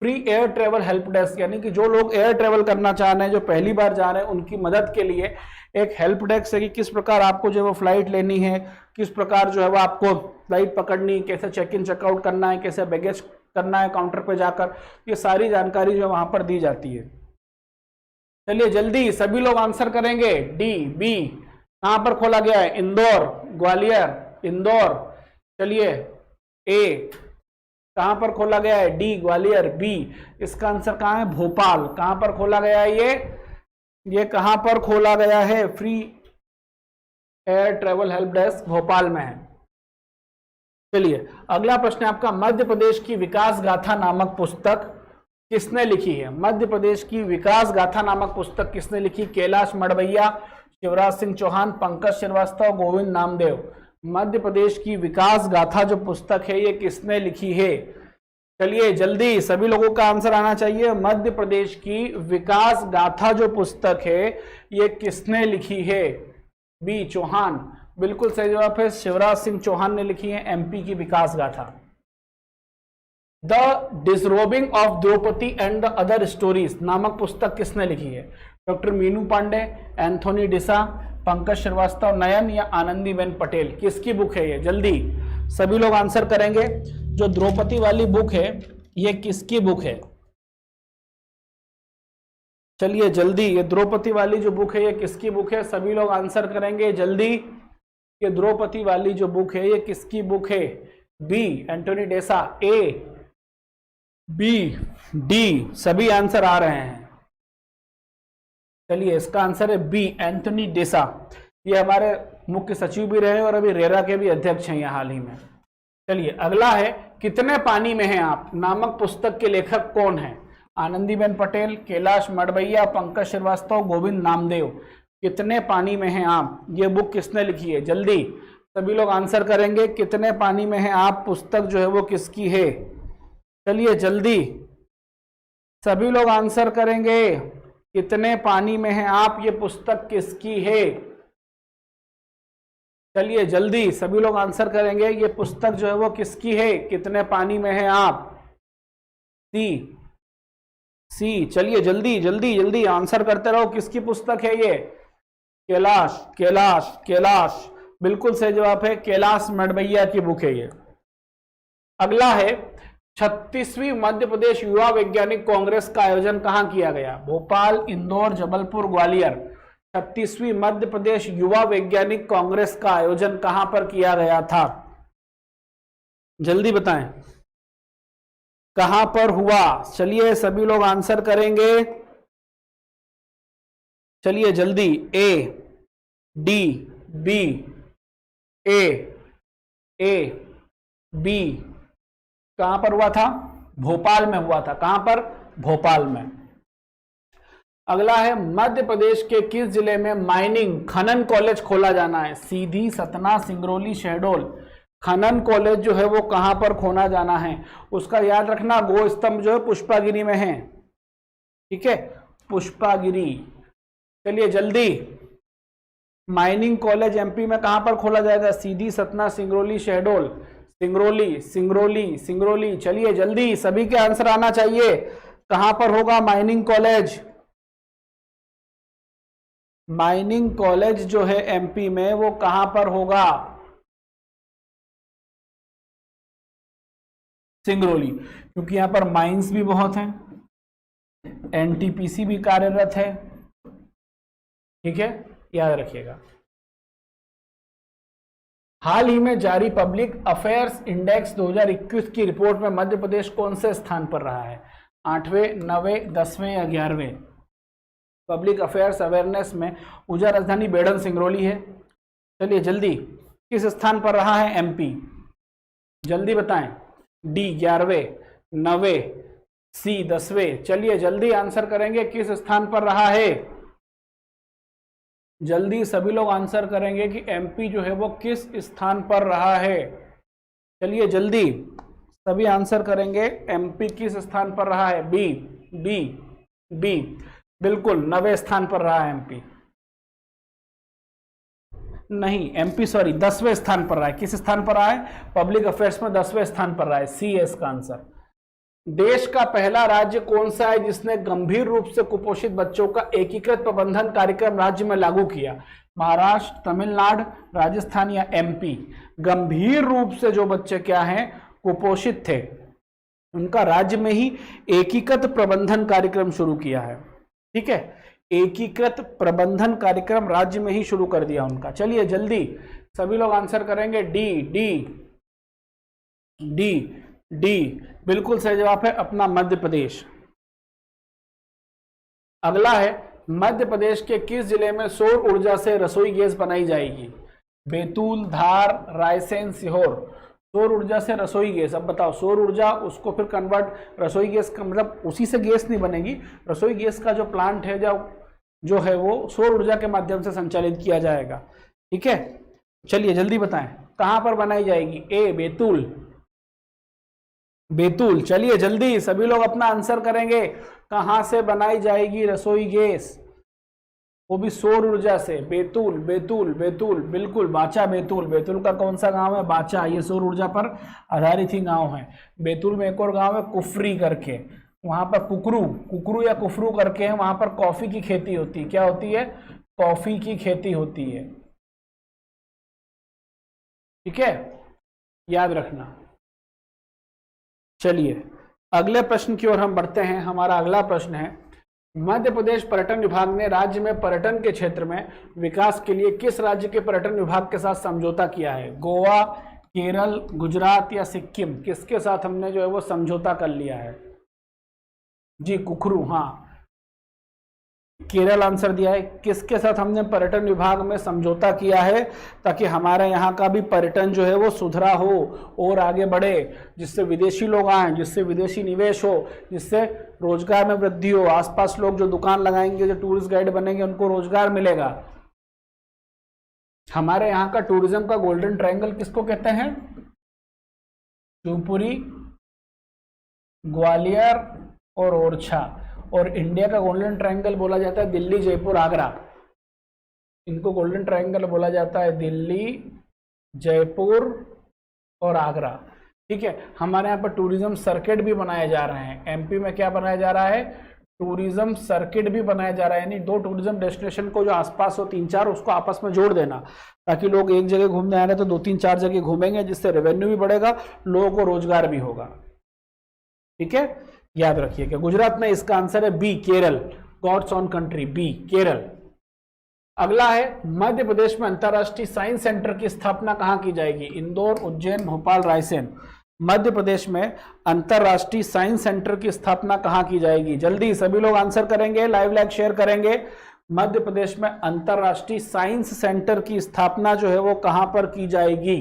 Free air travel help desk यानी कि जो लोग एयर ट्रेवल करना चाह रहे हैं, जो पहली बार जा रहे हैं, उनकी मदद के लिए एक हेल्प डेस्क है कि किस प्रकार आपको जो है वो फ्लाइट लेनी है, किस प्रकार जो है वो आपको फ्लाइट पकड़नी, कैसे चेक इन चेकआउट करना है, कैसे बैगेज करना है काउंटर पे जाकर, ये सारी जानकारी जो है वहां पर दी जाती है। चलिए जल्दी सभी लोग आंसर करेंगे। डी, बी कहां पर खोला गया है? इंदौर, ग्वालियर, इंदौर। चलिए ए कहां पर खोला गया है? डी, ग्वालियर। बी इसका आंसर कहां है? भोपाल। कहां पर खोला गया है ये? ये कहां पर खोला गया है? Free air travel help desk Bhopal में है। चलिए अगला प्रश्न है आपका, मध्य प्रदेश की विकास गाथा नामक पुस्तक किसने लिखी है? मध्य प्रदेश की विकास गाथा नामक पुस्तक किसने लिखी? कैलाश मड़वैया, शिवराज सिंह चौहान, पंकज श्रीवास्तव, गोविंद नामदेव। मध्य प्रदेश की विकास गाथा जो पुस्तक है ये किसने लिखी है? चलिए जल्दी सभी लोगों का आंसर आना चाहिए। मध्य प्रदेश की विकास गाथा जो पुस्तक है ये किसने लिखी है? बी चौहान, बिल्कुल सही जवाब है, शिवराज सिंह चौहान ने लिखी है एमपी की विकास गाथा। The disrobing of Draupadi and the other stories नामक पुस्तक किसने लिखी है? डॉक्टर मीनू पांडे, एंथोनी डिसा, पंकज श्रीवास्तव, नयन या आनंदीबेन पटेल। किसकी बुक है ये? जल्दी सभी लोग आंसर करेंगे। जो द्रौपदी वाली बुक है ये किसकी बुक है? चलिए जल्दी, ये द्रौपदी वाली जो बुक है ये किसकी बुक है? सभी लोग आंसर करेंगे जल्दी। ये द्रौपदी वाली जो बुक है ये किसकी बुक है? बी एंटोनी डेसा, ए, बी, डी, सभी आंसर आ रहे हैं। चलिए इसका आंसर है बी एंटोनी डेसा। ये हमारे मुख्य सचिव भी रहे और अभी रेरा के भी अध्यक्ष हैं हाल ही में। चलिए अगला है, कितने पानी में हैं आप नामक पुस्तक के लेखक कौन है? आनंदीबेन पटेल, कैलाश मड़वैया, पंकज श्रीवास्तव, गोविंद नामदेव। कितने पानी में हैं आप, ये बुक किसने लिखी है? जल्दी सभी लोग आंसर करेंगे। कितने पानी में हैं आप पुस्तक जो है वो किसकी है? चलिए जल्दी सभी लोग आंसर करेंगे। कितने पानी में हैं आप, ये पुस्तक किसकी है? चलिए जल्दी सभी लोग आंसर करेंगे। ये पुस्तक जो है वो किसकी है? कितने पानी में हैं आप? सी। चलिए जल्दी जल्दी जल्दी आंसर करते रहो। किसकी पुस्तक है ये? कैलाश, कैलाश, कैलाश, बिल्कुल सही जवाब है, कैलाश मड़वैया की बुक है ये। अगला है, 36वीं मध्य प्रदेश युवा वैज्ञानिक कांग्रेस का आयोजन कहां किया गया? भोपाल, इंदौर, जबलपुर, ग्वालियर। 36वीं मध्य प्रदेश युवा वैज्ञानिक कांग्रेस का आयोजन कहां पर किया गया था? जल्दी बताएं कहां पर हुआ? चलिए सभी लोग आंसर करेंगे। चलिए जल्दी, ए, डी, बी, ए, बी। कहां पर हुआ था? भोपाल में हुआ था। कहां पर? भोपाल में। अगला है, मध्य प्रदेश के किस जिले में माइनिंग खनन कॉलेज खोला जाना है? सीधी, सतना, सिंगरौली, शहडोल। खनन कॉलेज जो है वो कहां पर खोला जाना है? उसका याद रखना, गो स्तंभ जो है पुष्पागिरी में है। ठीक है, पुष्पागिरी। चलिए जल्दी, माइनिंग कॉलेज एमपी में कहां पर खोला जाएगा? सीधी, सतना, सिंगरौली, शहडोल। सिंगरौली, सिंगरौली, सिंगरौली। चलिए जल्दी सभी के आंसर आना चाहिए। कहां पर होगा माइनिंग कॉलेज? माइनिंग कॉलेज जो है एमपी में वो कहां पर होगा? सिंगरौली, क्योंकि यहां पर माइंस भी बहुत हैं, एनटीपीसी भी कार्यरत है। ठीक है, याद रखिएगा। हाल ही में जारी पब्लिक अफेयर्स इंडेक्स 2021 की रिपोर्ट में मध्य प्रदेश कौन से स्थान पर रहा है? 8वें, 9वें, 10वें या 11वें? पब्लिक अफेयर्स अवेयरनेस में ऊर्जा राजधानी बेड़न सिंगरौली है। चलिए जल्दी, किस स्थान पर रहा है एमपी? जल्दी बताएं। डी 11वें, 9वें, सी 10वें। चलिए जल्दी आंसर करेंगे, किस स्थान पर रहा है? जल्दी सभी लोग आंसर करेंगे कि एमपी जो है वो किस स्थान पर रहा है। चलिए जल्दी सभी आंसर करेंगे, एमपी किस स्थान पर रहा है? बी, बी, बी, बिल्कुल 9वें स्थान पर रहा है एमपी। नहीं, एमपी सॉरी 10वें स्थान पर रहा है। किस स्थान पर रहा है? पब्लिक अफेयर्स में 10वें स्थान पर रहा है। सी है इसका आंसर। देश का पहला राज्य कौन सा है जिसने गंभीर रूप से कुपोषित बच्चों का एकीकृत प्रबंधन कार्यक्रम राज्य में लागू किया? महाराष्ट्र, तमिलनाडु, राजस्थान या एमपी? गंभीर रूप से जो बच्चे क्या हैं, कुपोषित थे, उनका राज्य में ही एकीकृत प्रबंधन कार्यक्रम शुरू किया है। ठीक है, एकीकृत प्रबंधन कार्यक्रम राज्य में ही शुरू कर दिया उनका। चलिए जल्दी सभी लोग आंसर करेंगे। डी, डी, डी, डी, बिल्कुल सही जवाब है अपना मध्य प्रदेश। अगला है, मध्य प्रदेश के किस जिले में सौर ऊर्जा से रसोई गैस बनाई जाएगी? बैतूल, धार, रायसेन, सीहोर। सौर ऊर्जा से रसोई गैस, अब बताओ, सौर ऊर्जा उसको फिर कन्वर्ट रसोई गैस का मतलब उसी से गैस नहीं बनेगी, रसोई गैस का जो प्लांट है जो है वो सौर ऊर्जा के माध्यम से संचालित किया जाएगा। ठीक है, चलिए जल्दी बताएं कहां पर बनाई जाएगी? ए बैतूल, बैतूल। चलिए जल्दी सभी लोग अपना आंसर करेंगे, कहां से बनाई जाएगी रसोई गैस, वो भी सौर ऊर्जा से? बैतूल, बैतूल, बैतूल, बिल्कुल, बाचा बैतूल। बैतूल का कौन सा गांव है? बाचा, ये सौर ऊर्जा पर आधारित ही गांव है। बैतूल में एक और गांव है कुफरी करके, वहां पर कुकरू या कुफरू करके है, वहां पर कॉफी की खेती होती है। क्या होती है? कॉफी की खेती होती है। ठीक है, याद रखना। चलिए अगले प्रश्न की ओर हम बढ़ते हैं। हमारा अगला प्रश्न है, मध्य प्रदेश पर्यटन विभाग ने राज्य में पर्यटन के क्षेत्र में विकास के लिए किस राज्य के पर्यटन विभाग के साथ समझौता किया है? गोवा, केरल, गुजरात या सिक्किम? किसके साथ हमने जो है वो समझौता कर लिया है? जी कुकरू, हाँ, केरल आंसर दिया है। किसके साथ हमने पर्यटन विभाग में समझौता किया है? ताकि हमारे यहाँ का भी पर्यटन जो है वो सुधरा हो और आगे बढ़े, जिससे विदेशी लोग आए, जिससे विदेशी निवेश हो, जिससे रोजगार में वृद्धि हो, आसपास लोग जो दुकान लगाएंगे, जो टूरिस्ट गाइड बनेंगे, उनको रोजगार मिलेगा। हमारे यहाँ का टूरिज्म का गोल्डन ट्रायंगल किसको कहते हैं? शिवपुरी, ग्वालियर और ओरछा। और इंडिया का गोल्डन ट्रायंगल बोला जाता है दिल्ली, जयपुर, आगरा। इनको गोल्डन ट्रायंगल बोला जाता है, दिल्ली, जयपुर और आगरा। ठीक है, हमारे यहाँ पर टूरिज्म सर्किट भी बनाए जा रहे हैं। एमपी में क्या बनाया जा रहा है? टूरिज्म सर्किट भी बनाया जा रहा है, यानी 2 टूरिज्म डेस्टिनेशन को जो आसपास हो 3-4, उसको आपस में जोड़ देना, ताकि लोग एक जगह घूमने आ रहे हैं तो 2-3-4 जगह घूमेंगे, जिससे रेवेन्यू भी बढ़ेगा, लोगों को रोजगार भी होगा। ठीक है, याद रखिएगा। गुजरात में इसका आंसर है B, Kerala. God's own country, B, Kerala. अगला है, मध्य प्रदेश में अंतरराष्ट्रीय साइंस सेंटर की स्थापना कहां की जाएगी? इंदौर, उज्जैन, भोपाल, रायसेन। मध्य प्रदेश में अंतरराष्ट्रीय साइंस सेंटर की स्थापना कहां की जाएगी? जल्दी सभी लोग आंसर करेंगे, लाइव लाइक शेयर करेंगे। मध्य प्रदेश में अंतरराष्ट्रीय साइंस सेंटर की स्थापना जो है वो कहां पर की जाएगी?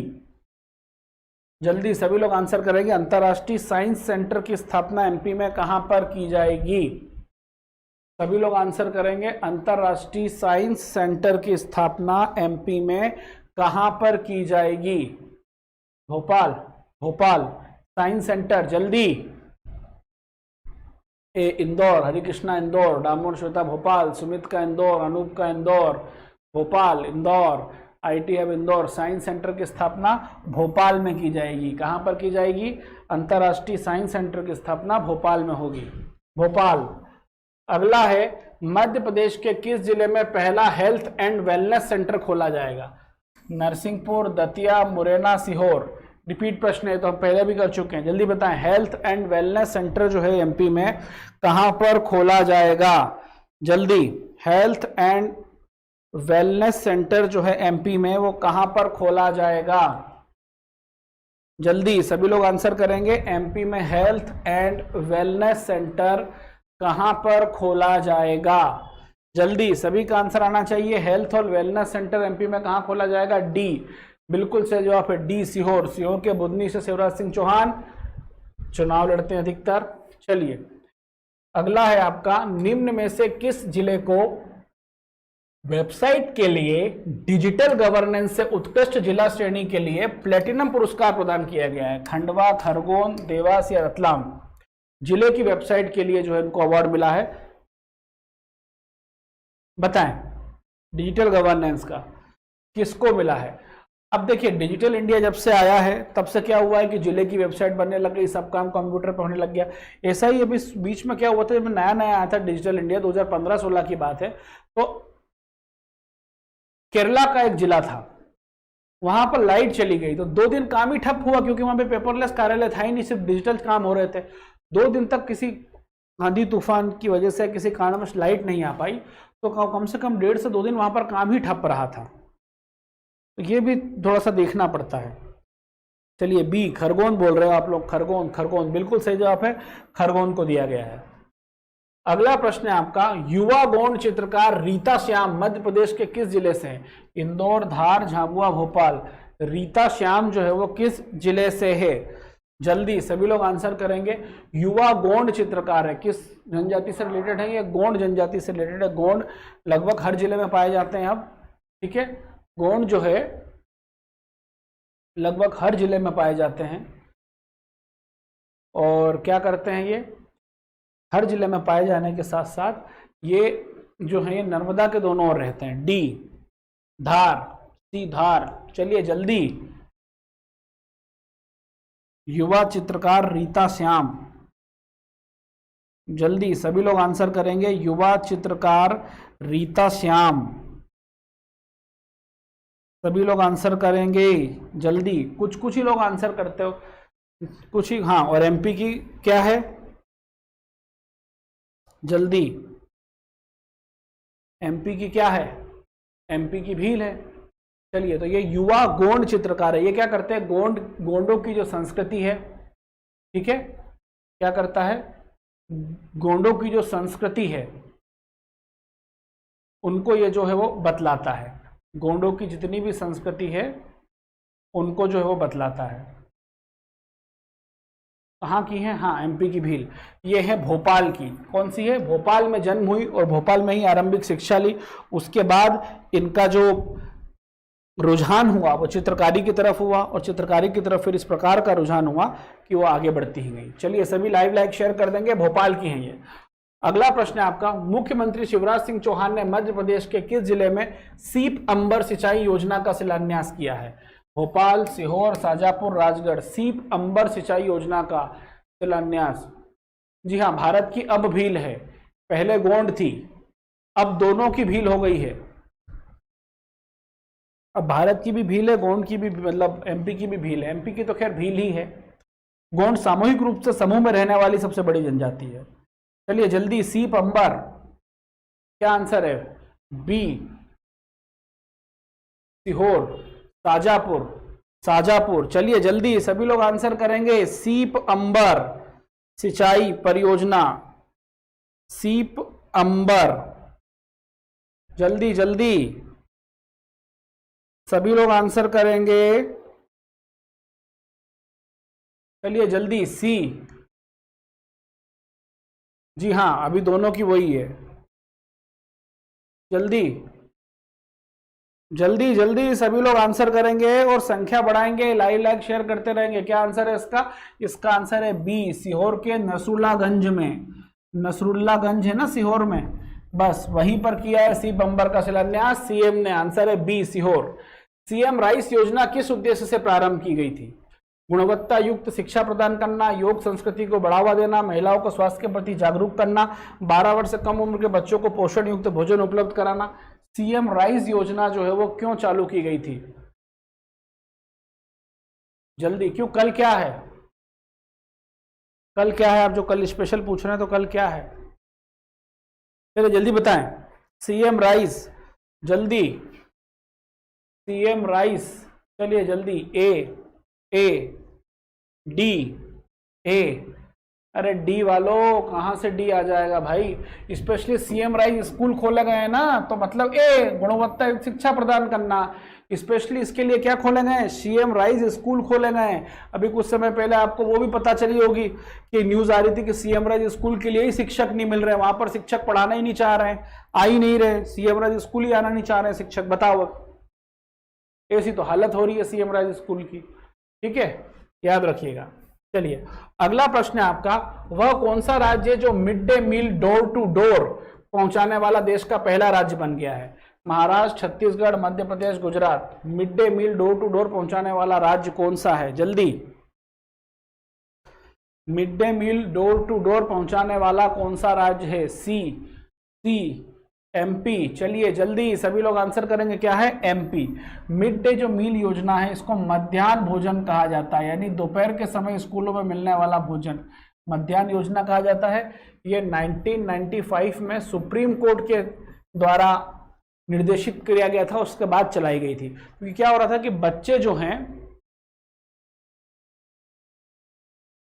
जल्दी सभी लोग आंसर करेंगे। अंतरराष्ट्रीय साइंस सेंटर की स्थापना एमपी में कहां पर की जाएगी? सभी लोग आंसर करेंगे। अंतरराष्ट्रीय साइंस सेंटर की स्थापना एमपी में कहां पर की जाएगी? Bhopal, Bhopal science centre. जल्दी, ए इंदौर, हरिकृष्णा इंदौर, डामोर श्वेता भोपाल, सुमित का इंदौर, अनूप का Indore, Bhopal, Indore. IT hub Indore science centre की स्थापना भोपाल में की जाएगी। कहां पर की जाएगी? अंतरराष्ट्रीय साइंस सेंटर की स्थापना भोपाल में होगी, भोपाल। अगला है, मध्य प्रदेश के किस जिले में पहला हेल्थ एंड वेलनेस सेंटर खोला जाएगा? नरसिंहपुर, दतिया, मुरैना, सीहोर। रिपीट प्रश्न है तो हम पहले भी कर चुके हैं, जल्दी बताएं। हेल्थ एंड वेलनेस सेंटर जो है एमपी में कहां पर खोला जाएगा? जल्दी, हेल्थ एंड वेलनेस सेंटर जो है एमपी में वो कहां पर खोला जाएगा? जल्दी सभी लोग आंसर करेंगे। एमपी में हेल्थ एंड वेलनेस सेंटर कहां पर खोला जाएगा? जल्दी सभी का आंसर आना चाहिए। हेल्थ और वेलनेस सेंटर एमपी में कहां खोला जाएगा? डी, बिल्कुल सही जवाब है डी, सीहोर। सीहोर के बुधनी से शिवराज सिंह चौहान चुनाव लड़ते हैं अधिकतर। चलिए अगला है आपका, निम्न में से किस जिले को वेबसाइट के लिए डिजिटल गवर्नेंस से उत्कृष्ट जिला श्रेणी के लिए प्लेटिनम पुरस्कार प्रदान किया गया है? खंडवा, खरगोन, देवास या रतलाम? जिले की वेबसाइट के लिए जो है इनको अवार्ड मिला है, बताएं। डिजिटल गवर्नेंस का किसको मिला है? अब देखिए, डिजिटल इंडिया जब से आया है तब से क्या हुआ है कि जिले की वेबसाइट बनने लग गई, सब काम कंप्यूटर पर होने लग गया। ऐसा ही अभी बीच में क्या हुआ था, जब नया नया आया था डिजिटल इंडिया, 2015-16 की बात है, तो केरला का एक जिला था, वहां पर लाइट चली गई तो 2 दिन काम ही ठप हुआ, क्योंकि वहां पे पेपरलेस कार्यालय था ही नहीं, सिर्फ डिजिटल काम हो रहे थे। 2 दिन तक किसी आंधी तूफान की वजह से किसी कारणवश लाइट नहीं आ पाई, तो कम से कम 1.5 से 2 दिन वहां पर काम ही ठप रहा था। तो ये भी थोड़ा सा देखना पड़ता है। चलिए बी, खरगोन बोल रहे हो आप लोग। खरगोन, खरगोन बिल्कुल सही जवाब है, खरगोन को दिया गया है। अगला प्रश्न है आपका, युवा गौण चित्रकार रीता श्याम मध्य प्रदेश के किस जिले से है? इंदौर, धार, झाबुआ, भोपाल। रीता श्याम जो है वो किस जिले से है? जल्दी सभी लोग आंसर करेंगे। युवा गोंड चित्रकार है, किस जनजाति से रिलेटेड है? ये गोंड जनजाति से रिलेटेड है। गोंड लगभग हर जिले में पाए जाते हैं अब, ठीक है। गोंड जो है लगभग हर जिले में पाए जाते हैं और क्या करते हैं, ये हर जिले में पाए जाने के साथ साथ ये जो है ये नर्मदा के दोनों ओर रहते हैं। डी धार, सी धार। चलिए जल्दी, युवा चित्रकार रीता श्याम, जल्दी सभी लोग आंसर करेंगे। युवा चित्रकार रीता श्याम, सभी लोग आंसर करेंगे जल्दी। कुछ ही लोग आंसर करते हो, कुछ ही। हाँ, और एमपी की क्या है? जल्दी, एमपी की क्या है? एमपी की भील है। चलिए, तो ये युवा गोंड चित्रकार है। ये क्या करते हैं? गोंडों की जो संस्कृति है, ठीक है, क्या करता है? गोंडों की जो संस्कृति है उनको ये जो है वो बतलाता है। गोंडों की जितनी भी संस्कृति है उनको जो है वो बतलाता है। कहाँ की है? हाँ, एमपी की भील। ये है भोपाल की। कौन सी है? भोपाल में जन्म हुई और भोपाल में ही आरंभिक शिक्षा ली। उसके बाद इनका जो रुझान हुआ वो चित्रकारी की तरफ हुआ और चित्रकारी की तरफ फिर इस प्रकार का रुझान हुआ कि वो आगे बढ़ती ही गई। चलिए सभी लाइव लाइक शेयर कर देंगे। भोपाल की हैं ये। अगला प्रश्न है आपका, मुख्यमंत्री शिवराज सिंह चौहान ने मध्य प्रदेश के किस जिले में सीप अंबर सिंचाई योजना का शिलान्यास किया है? भोपाल, सीहोर, शाजापुर, राजगढ़। सीप अंबर सिंचाई योजना का शिलान्यास, जी हाँ, भारत की अब भील है। पहले गोंड थी, अब दोनों की भील हो गई है। अब भारत की भी भील है, गोंड की भी, मतलब एमपी की भी भील है। एमपी की तो खैर भील ही है। गोंड सामूहिक रूप से समूह में रहने वाली सबसे बड़ी जनजाति है। चलिए जल्दी, सीप अंबर, क्या आंसर है? बी, सीहोर, शाजापुर। शाजापुर। चलिए जल्दी सभी लोग आंसर करेंगे। सीप अंबर सिंचाई परियोजना, सीप अंबर, जल्दी जल्दी सभी लोग आंसर करेंगे। चलिए जल्दी, सी, जी हाँ, अभी दोनों की वही है। जल्दी जल्दी जल्दी सभी लोग आंसर करेंगे और संख्या बढ़ाएंगे, लाइव लाइक शेयर करते रहेंगे। क्या आंसर है इसका? इसका आंसर है बी, सीहोर के नसरुल्लागंज में। नसरुल्लागंज है ना सीहोर में, बस वहीं पर किया है सीप अंबर का शिलान्यास सीएम ने। आंसर है बी, सीहोर। सीएम राइस योजना किस उद्देश्य से प्रारंभ की गई थी? गुणवत्ता युक्त शिक्षा प्रदान करना, योग संस्कृति को बढ़ावा देना, महिलाओं को स्वास्थ्य के प्रति जागरूक करना, 12 वर्ष से कम उम्र के बच्चों को पोषण युक्त भोजन उपलब्ध कराना। सीएम राइस योजना जो है वो क्यों चालू की गई थी? जल्दी, क्यों? कल क्या है? कल क्या है? आप जो कल स्पेशल पूछ रहे हैं तो कल क्या है? चलिए जल्दी बताएं। सीएम राइस, जल्दी, सीएम राइस। चलिए जल्दी, ए, डी, ए। अरे डी वालों, कहाँ से डी आ जाएगा भाई? स्पेशली सीएम राइस स्कूल खोले गए हैं ना, तो मतलब ए, गुणवत्ता युक्त शिक्षा प्रदान करना। स्पेशली इसके लिए क्या खोले गए? सीएम राइस स्कूल खोले गए हैं। अभी कुछ समय पहले आपको वो भी पता चली होगी कि न्यूज आ रही थी कि सीएम राइस स्कूल के लिए ही शिक्षक नहीं मिल रहे, वहां पर शिक्षक पढ़ाना ही नहीं चाह रहे हैं, आ ही नहीं रहे, सीएम राइस स्कूल ही आना नहीं चाह रहे हैं शिक्षक। बताओ, ऐसी तो हालत हो रही है सीएम राइस स्कूल की, ठीक है, याद रखिएगा। चलिए अगला प्रश्न है आपका, वह कौन सा राज्य है जो mid day meal door to door पहुंचाने वाला देश का पहला राज्य बन गया है? Maharashtra, Chhattisgarh, Madhya Pradesh, Gujarat. Mid day meal door to door पहुंचाने वाला राज्य कौन सा है? जल्दी, mid day meal door to door पहुंचाने वाला कौन सा राज्य है? C, MP. चलिए जल्दी सभी लोग आंसर करेंगे। क्या है? एमपी। मिड डे जो मील योजना है इसको मध्याह्न भोजन कहा जाता है, यानी दोपहर के समय स्कूलों में मिलने वाला भोजन मध्याह्न योजना कहा जाता है। ये 1995 में सुप्रीम कोर्ट के द्वारा निर्देशित किया गया था, उसके बाद चलाई गई थी। क्योंकि क्या हो रहा था कि बच्चे जो हैं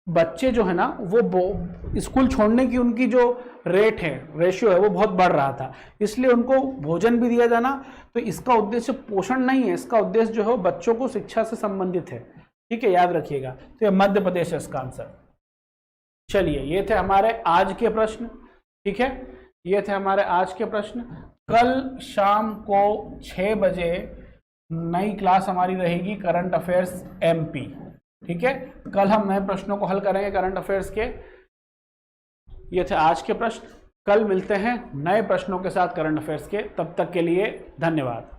बच्चे जो है ना वो स्कूल छोड़ने की उनकी जो रेट है, रेशियो है, वो बहुत बढ़ रहा था, इसलिए उनको भोजन भी दिया जाना। तो इसका उद्देश्य पोषण नहीं है, इसका उद्देश्य जो है बच्चों को शिक्षा से संबंधित है। ठीक है, याद रखिएगा। तो ये मध्य प्रदेश है इसका आंसर। चलिए, ये थे हमारे आज के प्रश्न। ठीक है, ये थे हमारे आज के प्रश्न। कल शाम को 6 बजे नई क्लास हमारी रहेगी करंट अफेयर्स एमपी। ठीक है, कल हम नए प्रश्नों को हल करेंगे करंट अफेयर्स के। ये थे आज के प्रश्न। कल मिलते हैं नए प्रश्नों के साथ करंट अफेयर्स के। तब तक के लिए धन्यवाद।